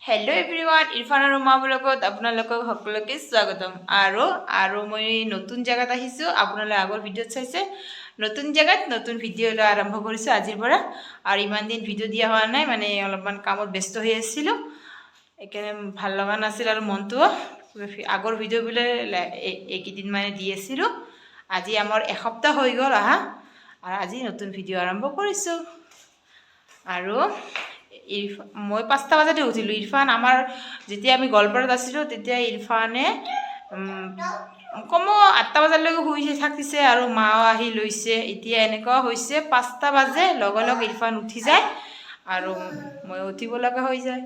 Hello everyone irffan&maa ब्लगत আপোনালোকক সকলোকে স্বাগতম আৰু মই নতুন জায়গাত আহিছো আপোনালোকে আগৰ ভিডিঅ'ত চাইছে নতুন জায়গাত নতুন ভিডিঅ' লৈ আৰম্ভ কৰিছো আজিৰ পৰা আৰু ইমান দিন ভিডিঅ' দিয়া হোৱা নাই মানে অলপমান কামত ব্যস্ত হৈ আছিল একেনে ভাল লগা নাছিল আৰু মনটো আগৰ ভিডিঅ' বিলে একদিন মানে দি আছিল আজি আমাৰ এসপ্তাহ হৈ গল আহা আৰু আজি নতুন ভিডিঅ' আৰম্ভ কৰিছো আৰু মই 5টা বজাতে উঠিলো ইরফান আমার যেতিয়া আমি গলপাড়াত আছিলো তেতিয়া ইরফানে কমো 8টা বজালৈকে শুই থাকিছে আৰু মাও আহি লৈছে এতিয়া এনেকুৱা হৈছে 5টা বাজে লগে লগে ইৰফান উঠি যায় আৰু মই উঠিব লগা হৈ যায়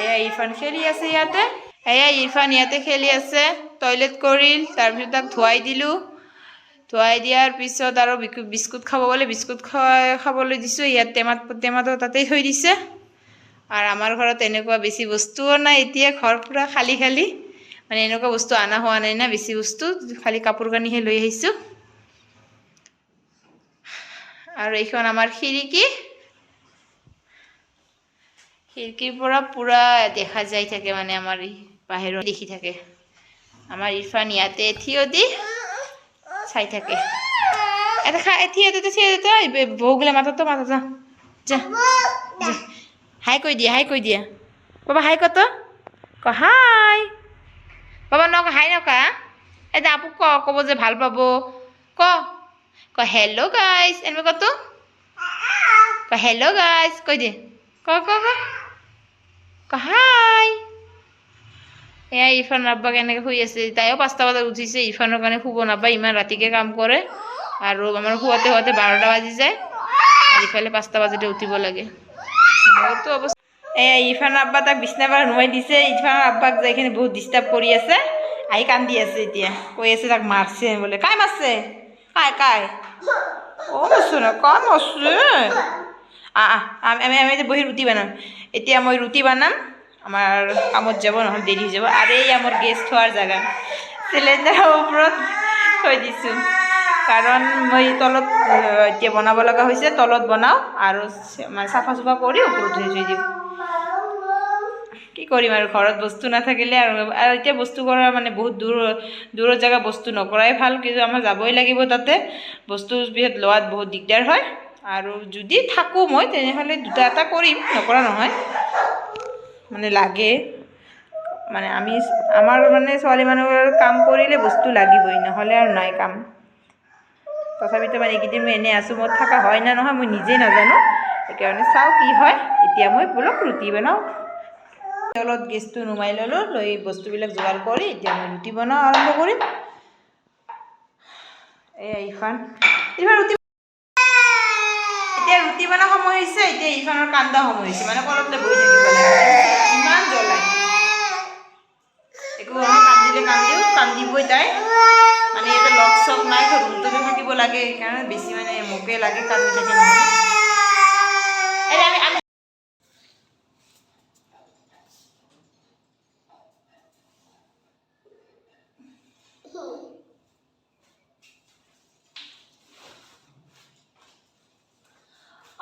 এয়া ইৰফান খেলি আছে ইয়াতে খেলি আছে টয়লেট কৰিল তাৰ পিছত তাক ধুৱাই দিলো ধুৱাই দিয়াৰ পিছত আৰু বিস্কুট খাব বলে বিস্কুট খাবলৈ দিছো ইয়াত টেমাটো তাতেই থৈ দিছে আর আমার ঘৰত এনেকুৱা বেছি বস্তুও নাই এতিয়া ঘৰ পুৰা খালি খালি মানে এনেকুৱা বস্তু আনা হোৱা নাই না বেছি বস্তু খালি কাপোৰ কানিহে লৈ আহিছো আৰু এইখন আমাৰ খিড়কিৰ পৰা পুৰা দেখা যায় থাকে মানে আমাৰ বাহিৰত দেখি থাকে আমাৰ ইরফান ইয়াতে থিয় দি চাই থাকে এটা থিয় দিতে বউগুলা মাথা যা হাই কৈ দিয়া বাবা হাই কত হাই বাবা হাই নকা এই যে আপু কব যে ভাল পাব ক হেল্লো গাইস এনেবে কত হেল্লো গাইস কৈ দিয়ে ক হাই এয়া ইরফান আব্বা কেনেকে শুই আছে তাইও 5টা বজাত উঠিছে ইৰফানৰ কাৰণে শুব নাপায় ইমান ৰাতিকে কাম কৰে আৰু আমাৰ শুৱাতে 12টা বাজি যায় আর ইফালে 5টা বাজতে উঠিব লাগে তো অবস্থা ইরফান আব্বা তাক বিছনা পৰা নুমাই দিছে ইৰফান আব্বাক যাইখিনি বহুত ডিস্টাৰ্ব কৰি আছে আহি কান্দি আছে এতিয়া কৈ আছে তাক মারছে বলে কাই মারছে কাই ও মারছে না কাই মারছে আমি বহি ৰুটি বানাম এতিয়া মই ৰুটি বানাম আমাৰ কামত যাব নহলে দেৰি হৈ যাব আৰ এই আমাৰ গেছ থোৱাৰ জায়গা সিলিন্ডাৰৰ ওপৰত থৈ দিছো কাৰণ মই তলত এতিয়া বনাব লগা হৈছে তলত বনাও আৰু মানে চাফা চুফা কৰি ওপৰত থৈ দিওঁ কি কৰিম আৰু ঘৰত বস্তু নাথাকিলে আৰু এতিয়া বস্তু কৰা মানে বহুত দূৰৰ জায়গা বস্তু নকৰাই ভাল কিন্তু আমাৰ যাবই লাগিব তাতে বস্তু বিহত লোৱাত বহুত দিগদাৰ হয় আৰু যদি থাকো মই তেনেহলে দুটা এটা কৰিম নকৰা নহয় মানে লাগে মানে আমাৰ মানে ছোৱালী মানুহৰ কাম কৰিলে বস্তু লাগিবই নহলে আৰু নাই কাম তথাপিতো মানে এইকেইদিন মই এনে আছো মই থাকা হয় না নহয় মই নিজে নাজানো সেইকাৰণে চাওঁ কি হয় এতিয়া মই বোলক ৰুটি বনাওঁ তলত গেছটো নুমাই ললো লৈ বস্তুবিলাক যোগাৰ কৰি এতিয়া মই ৰুটি বনাওঁ আৰম্ভ কৰিম ইৰফান ৰুটি এতিয়া ৰুটি বনা সময় হৈছে এতিয়া ইৰফানৰ কান্দা সময় হৈছে মানে কলতে বহি থাকিব লাগে ইমান জ্বলাই একো কান্দিবই তাই মানে এটা লক চক নাই ৰুমতে থাকিব লাগে সেইকাৰণে বেছি মানে মোকে লাগে কান্দি থাকে নহয়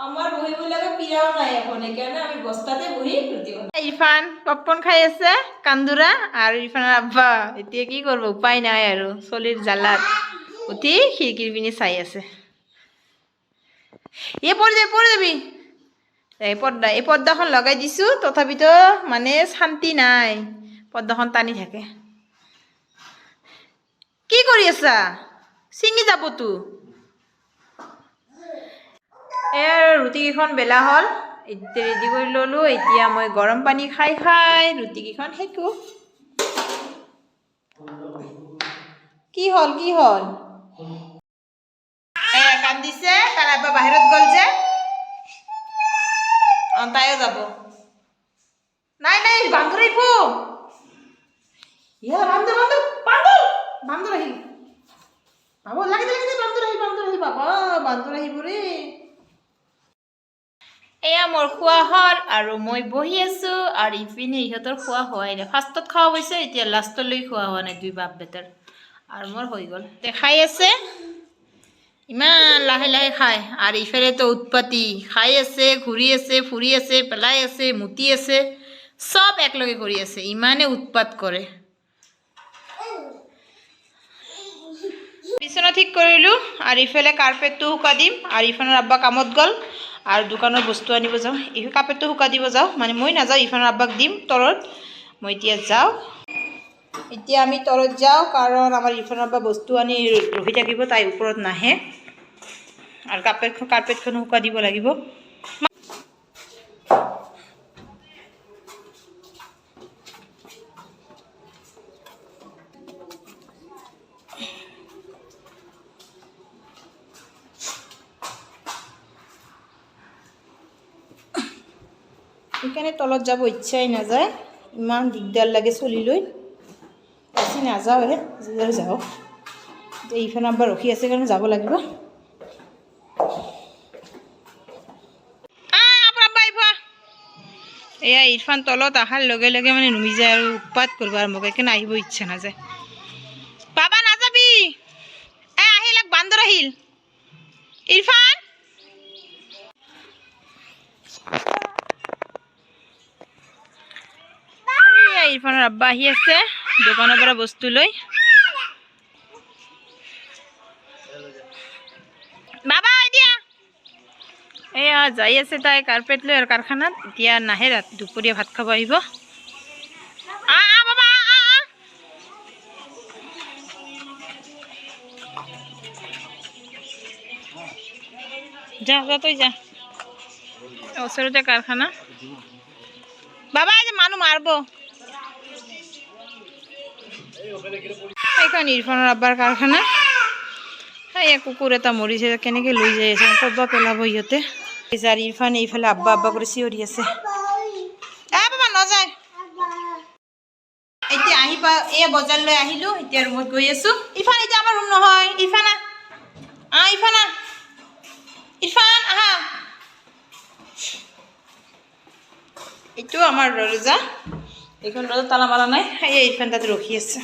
আমাৰ বহিবিলাকে পিৰাও নাই এখন সেইকাৰণে আমি বস্তাতে বহি ৰুটি বনাই ইৰফান পপকৰ্ন খাই আছে কান্দুৰা আৰ ইৰফানেৰ আব্বা এতিয়া কি কৰব উপায় নাই আৰু চলিৰ জালাত উঠি খিড়কিৰ পিনে চাই আছে পড়ে যাবি এই পর্দাখন লগাই দিছো তথাপিতো মানে শান্তি নাই পর্দাখন টানি থাকে কি কৰি আছা ছিঙি যাবতো ৰুটিকেইখন বেলা হ'ল এতিয়া ৰেডি কৰি ললো এতিয়া মই গৰম পানী খাই ৰুটিকেইখন সেকো কি হল কান্দিছে তাৰ আব্বা বাহিৰত গল যে তাইও যাব নাই বান্দৰ আহিব বান্দৰ আহিল বান্দৰ আহিব ৰে এয়া মোৰ খোৱা হ'ল আৰু মই বহি আছো আৰু ইপিনে ইহঁতৰ খোৱা হোৱাই নাই ফাৰ্ষ্টত খোৱা হৈছে এতিয়া লাষ্টলৈ খোৱা হোৱা নাই দুই বাপ বেটাৰ আৰু মোৰ হৈ গ'ল খাই আছে ইমান লাহে লাহে খায় আৰু ইফালে তো উৎপাতি খাই আছে ঘূৰি আছে ফুৰি আছে পেলাই আছে মুতি আছে সব একলগে কৰি আছে ইমানে উৎপাত কৰে বিছনা ঠিক কৰিলো আৰু ইফালে কাৰ্পেটটো শুকা দিম আৰু ইফানৰ আব্বা কামত গল আৰু দোকানৰ বস্তু আনিব যাওঁ এই কাৰ্পেটটো শুকা দিব যাওঁ মানে মই নাযাওঁ ইফানৰ আব্বাক দিম তলত মই এতিয়া যাওঁ এতিয়া আমি তলত যাওঁ কাৰণ আমাৰ ইফানৰ আব্বা বস্তু আনি ৰখি থাকিব তাই ওপৰত নাহে আৰু কাৰ্পেটখন শুকা দিব লাগিব সেইকাৰণে তলত যাব ইচ্ছাই নাযায় ইমান দিগদাৰ লাগে চলি লৈ বেছি নাযাওঁহে যিদৰে যাওঁ এতিয়া ইফালে আব্বা ৰখি আছে কাৰণে যাব লাগিব এয়া ইৰফান তলত অহাৰ লগে লগে মানে নুমি যায় আৰু উৎপাত কৰিব আৰু মোক সেইকাৰণে আহিব ইচ্ছা নাযায় বাবা নাযাবি আহিল বান্দৰ আহিল ইৰফান ইৰফানৰ আব্বা আহি আছে দোকানৰ পৰা বস্তু লৈ বাবা এতিয়া এয়া যাই আছে তাই কাৰ্পেট লৈ আৰু কাৰখানাত এতিয়া নাহে ৰাতি দুপৰীয়া ভাত খাব আহিব বাবা যা যা তই যা ওচৰতে কাৰখানা বাবা যে মানুহ মাৰব এইখন ইৰফানৰ আব্বাৰ কাৰখানা এই কুকুৰ এটা মৰিছে কেনেকৈ লৈ যাই আছে ক'ৰবা পেলাব সিহঁতে আৰু ইৰফানে এইফালে আব্বা আব্বা কৰি চিঞৰি আছে বাবা নাযায় এতিয়া আহি পা এই বজাৰ লৈ আহিলোঁ এতিয়া ৰুমত গৈ আছোঁ ইৰফান এতিয়া আমাৰ ৰুম নহয় ইৰফানা ইৰফানা ইৰফান আহা এইটো আমাৰ দৰজা এইখন দৰজা তালা মাৰা নাই এই ইৰফান তাতে ৰখি আছে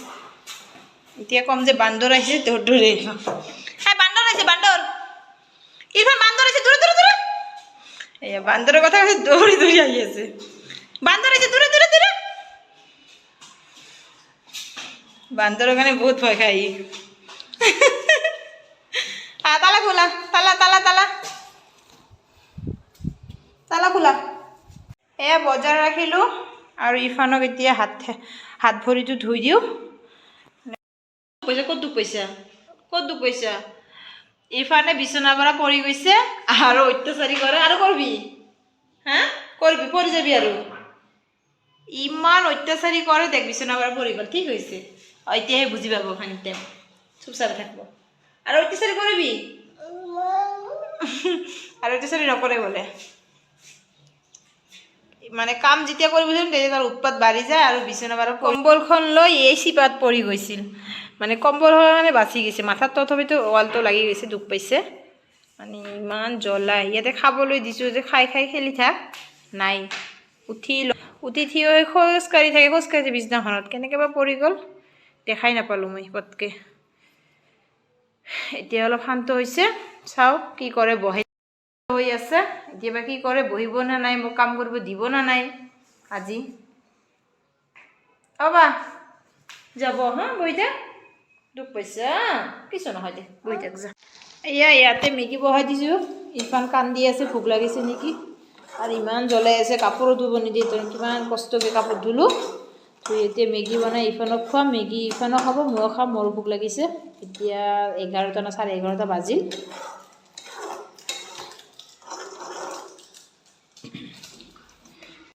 এতিয়া কম যে বান্দৰ আহিছে দৌৰে বান্দৰ আহিছে বান্দৰ ইৰফান বান্দৰ আহিছে দূৰে দূৰে দূৰে এয়া বান্দৰৰ কথা কৈছে দৌৰি দৌৰি আহি আছে বান্দৰ আহিছে দূৰে দূৰে দূৰে বান্দৰৰ কাৰণে বহুত ভয় খাই তালা খোলা তালা তালা তালা তালা খোলা এয়া বজাৰ ৰাখিলোঁ আৰু ইৰফানক এতিয়া হাত ভৰিটো ধুই দিওঁ পইচা ক'ত দুখ পইচা ইৰফানে বিচনাৰ পৰা পৰি গৈছে আৰু অত্যাচাৰী কৰে আৰু কৰবি কৰবি পৰি যাবি আৰু ইমান অত্যাচাৰী কৰে দেখ বিচনাৰ পৰা পৰি গ'ল ঠিক হৈছে এতিয়াহে বুজি পাব খানিতে চুপ চাপ থাকিব আৰু অত্যাচাৰী কৰিবি আৰু অত্যাচাৰী নকৰে বোলে মানে কাম যেতিয়া কৰিব তেতিয়া তাৰ উৎপাত বাঢ়ি যায় আৰু বিচনা বাৰ কম্বলখন লৈ এই চিপাত পৰি গৈছিল মানে কম্বল মানে বাচি গৈছে মাথাত তথাপিতো ৱালটো লাগি গৈছে দুখ পাইছে মানে ইমান জ্বলা ইয়াতে খাবলৈ দিছোঁ যে খাই খাই খেলি থাক নাই উঠি থিয় হৈ খোজকাঢ়ি থাকে বিছনাখনত কেনেকৈ বা পৰি গ'ল দেখাই নাপালোঁ মই পটকৈ এতিয়া অলপ শান্ত হৈছে চাওঁ কি কৰে বহে হৈ আছে এতিয়া কি কৰে বহিব না নাই মোক কাম কৰিব দিব না নাই আজি বা যাব বহি থাক দুখ পাইছা কিছু নহয় দে বহি থাক যা এয়া ইয়াতে মেগী বহাই দিছোঁ ইৰফান কান্দি আছে ভোক লাগিছে নেকি আৰু ইমান জ্বলাই আছে কাপোৰো ধুব নিদিয়ে কিমান কষ্টকৈ কাপোৰ ধুলোঁ ধুই এতিয়া মেগী বনাই ইৰফানক খোৱাম মেগী ইৰফানক খাব ময়ো খাম মোৰো ভোক লাগিছে এতিয়া 11টা না 11:30 বাজিল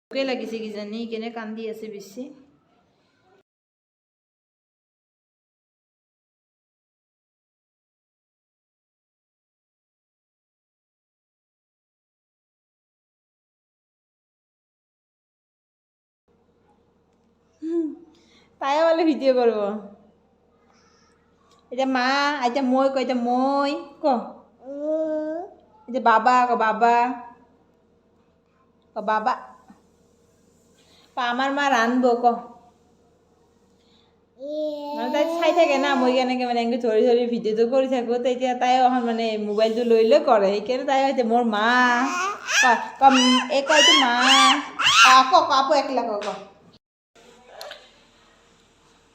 ভোকে লাগিছে কিজানি কেনে কান্দি আছে বেছি তাই বোলে ভিডিঅ' কৰিব এতিয়া মা এতিয়া মই ক এতিয়া মই ক এতিয়া বাবা বাবা আমাৰ মা ৰান্ধব ক মানে তাই চাই থাকে না মই কেনেকৈ মানে এনেকৈ ধৰি ধৰি ভিডিঅ'টো কৰি থাকোঁ তেতিয়া তাইও এখন মানে মোবাইলটো লৈ লৈ কৰে সেইকাৰণে তাই হয়তো মোৰ মা এই কয়টো মা কক আপো একলা কক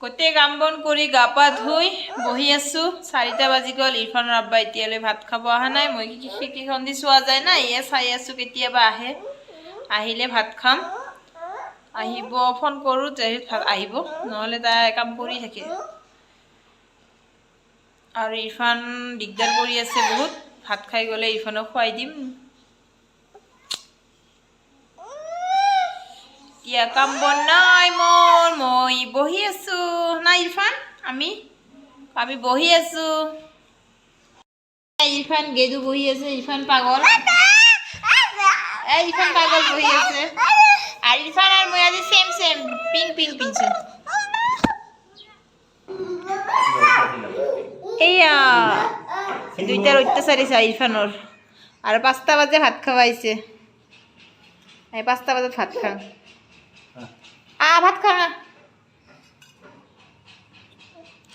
গোটেই কাম বন কৰি গা পা ধুই বহি আছোঁ 4টা বাজি গ'ল ইৰফানৰ আব্বা এতিয়ালৈ ভাত খাব অহা নাই মই খিৰিকীখন দি চোৱা যায় না এয়া চাই আছোঁ কেতিয়াবা আহে আহিলে ভাত খাম আহিব ফোন কৰোঁ ভাত আহিব নহ'লে তাই কাম কৰি থাকে আৰু ইৰফান দিগদাৰ কৰি আছে বহুত ভাত খাই গ'লে ইৰফানক খুৱাই দিম এতিয়া কাম বন নাই মোৰ মই বহি আছোঁ না ইৰফান আমি বহি আছোঁ ইৰফান গেদু বহি আছে ইৰফান পাগল ইৰফান পাগল বহি আছে আর ইরফান আর মই আজি সেম পিঙ্ক পিনছো এইয়া দুইটার অত্যাচারী চাই ইরফানোর আর 5টা বাজে ভাত খাওয়াইছে 5টা বাজে ভাত খাং ভাত খা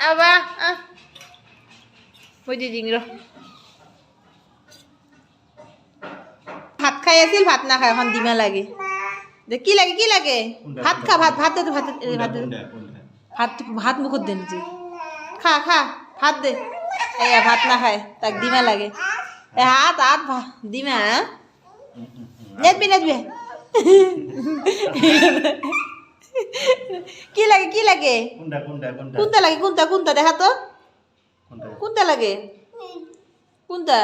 আবা বই দি দিং ভাত খাই আছিল ভাত না খায় এখন ডিমা লাগে কি লাগে ভাত খা ভাত দে ভাত মুখত দে নিজে খা ভাত দে এয়া ভাত না খায় তাক ডিমা লাগে হাত ডিমা নেদবি কি লাগে কোনটা লাগে কোনটা দেখা তো কোনটা লাগে কোনটা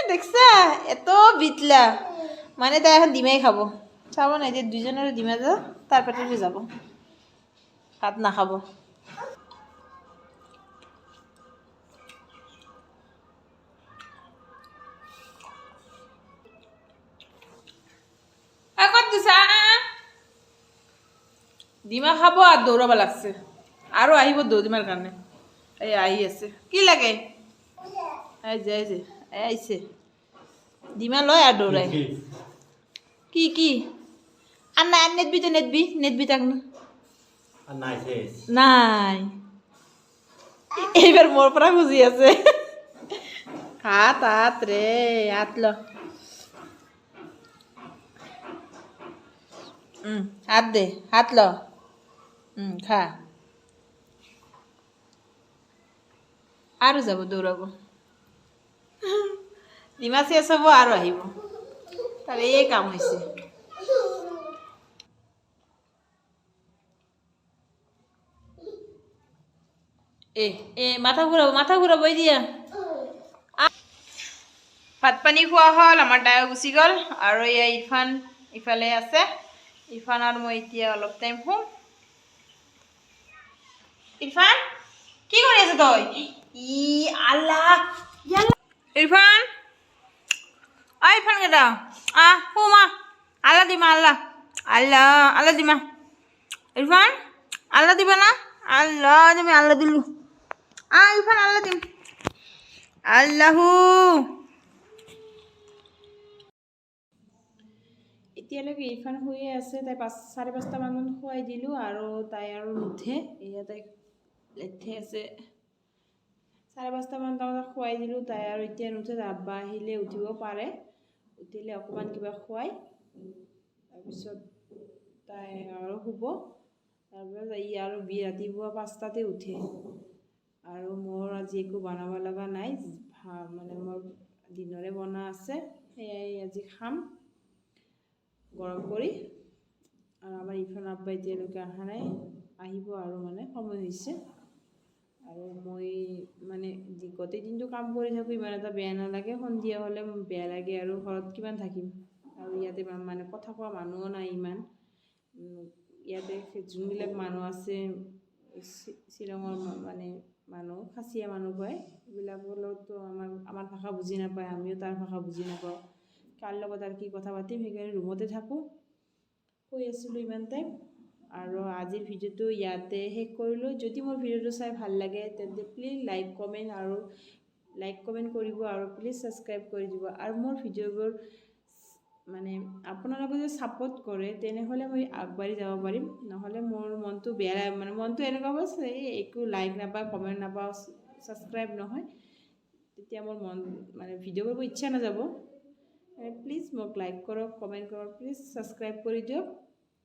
দেখছা এত বিতলা মানে তাই এখন ডিমাই খাব চাব না যে দুজনের ডিমা যা তার পেটে যাব ভাত নাখাব ডিমা খাব আর দৌড়াবা লাগছে আরো আহিব দৌড়িমার কারণে এই আহি আছে কি লাগে এই যে আইছে ডিমা লয় আর দৌড়ায় কি আর নাই আর নেদবি তাক না নাই এইবার মোর পরা খুঁজি আছে হাত রে হাত ল হাত দে হাত ল খা আৰু যাব দৌড়াব ডিমা শেষ হব আৰু আহিব তাৰ এই কাম হয়েছে মাথা ঘুৰাবো এই দিয়া ভাত পানী খোৱা হল আমাৰ দায় গুচি গল আৰু এই ইৰফান ইফালে আছে ইৰফান আৰ মই এতিয়া অলপ টাইম শুম ইৰফান কি কৰি আছ তই আল্লাহ ইরফান ইরফান কেটা শুমা আল্লাহ দিমা আল্লাহ দিমা ইরফান আল্লাহ দিবা না আল্লাহ তুমি আল্লাহ দিলু ইরফান আল্লাহ দিম আল্লাহু এতিয়ালৈকে ইরফান শুয়ে আছে তাই 5:30 মান খুৱাই দিলোঁ আৰু তাই আৰু নুঠে এয়া তাই লেঠে আছে 5:30 মান বজাত খুৱাই দিলোঁ তাই আৰু এতিয়া নুঠে আব্বা আহিলে উঠিব পাৰে উঠিলে অকণমান কিবা খুৱাই তাৰপিছত তাই আৰু শুব তাৰপিছত আৰু ৰাতিপুৱা 5টাতে উঠে আৰু মোৰ আজি একো বনাব লগা নাই মানে মোৰ দিনৰে বনা আছে সেয়াই আজি খাম গৰম কৰি আৰু আমাৰ ইৰফান আব্বা এতিয়ালৈকে অহা নাই আহিব আৰু মানে সময় হৈছে আৰু মই মানে গোটেই দিনটো কাম কৰি থাকোঁ ইমান এটা বেয়া নালাগে সন্ধিয়া হ'লে বেয়া লাগে আৰু ঘৰত কিমান থাকিম আৰু ইয়াতে মানে কথা কোৱা মানুহো নাই ইমান ইয়াতে যোনবিলাক মানুহ আছে শ্বিলঙৰ মানে মানুহ খাচীয়া মানুহ কয় এইবিলাকৰ লগতো আমাৰ ভাষা বুজি নাপায় আমিও তাৰ ভাষা বুজি নাপাওঁ কাৰ লগত আৰু কি কথা পাতিম সেইকাৰণে ৰুমতে থাকোঁ শুই আছিলোঁ ইমান টাইম আৰু আজিৰ ভিডিঅ'টো ইয়াতে শেষ কৰিলোঁ যদি মোৰ ভিডিঅ'টো চাই ভাল লাগে তেন্তে প্লিজ লাইক কমেণ্ট কৰিব আৰু প্লিজ ছাবস্ক্ৰাইব কৰি দিব আৰু মোৰ ভিডিঅ'বোৰ মানে আপোনালোকে যদি ছাপোৰ্ট কৰে তেনেহ'লে মই আগবাঢ়ি যাব পাৰিম, নহ'লে মোৰ মনটো বেয়া মানে মনটো এনেকুৱা হৈছে একো লাইক নাপাওঁ, কমেণ্ট নাপাওঁ, ছাবস্ক্ৰাইব নহয়, তেতিয়া মোৰ মন মানে ভিডিঅ' কৰিব ইচ্ছা নাযাব। প্লিজ মোক লাইক কৰক, কমেণ্ট কৰক, প্লিজ ছাবস্ক্ৰাইব কৰি দিয়ক।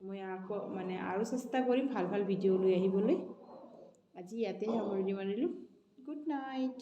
মই আকৌ মানে আৰু চেষ্টা কৰিম ভাল ভাল ভিডিঅ' লৈ আহিবলৈ। আজি ইয়াতে সামৰণি মাৰিলোঁ। Good night.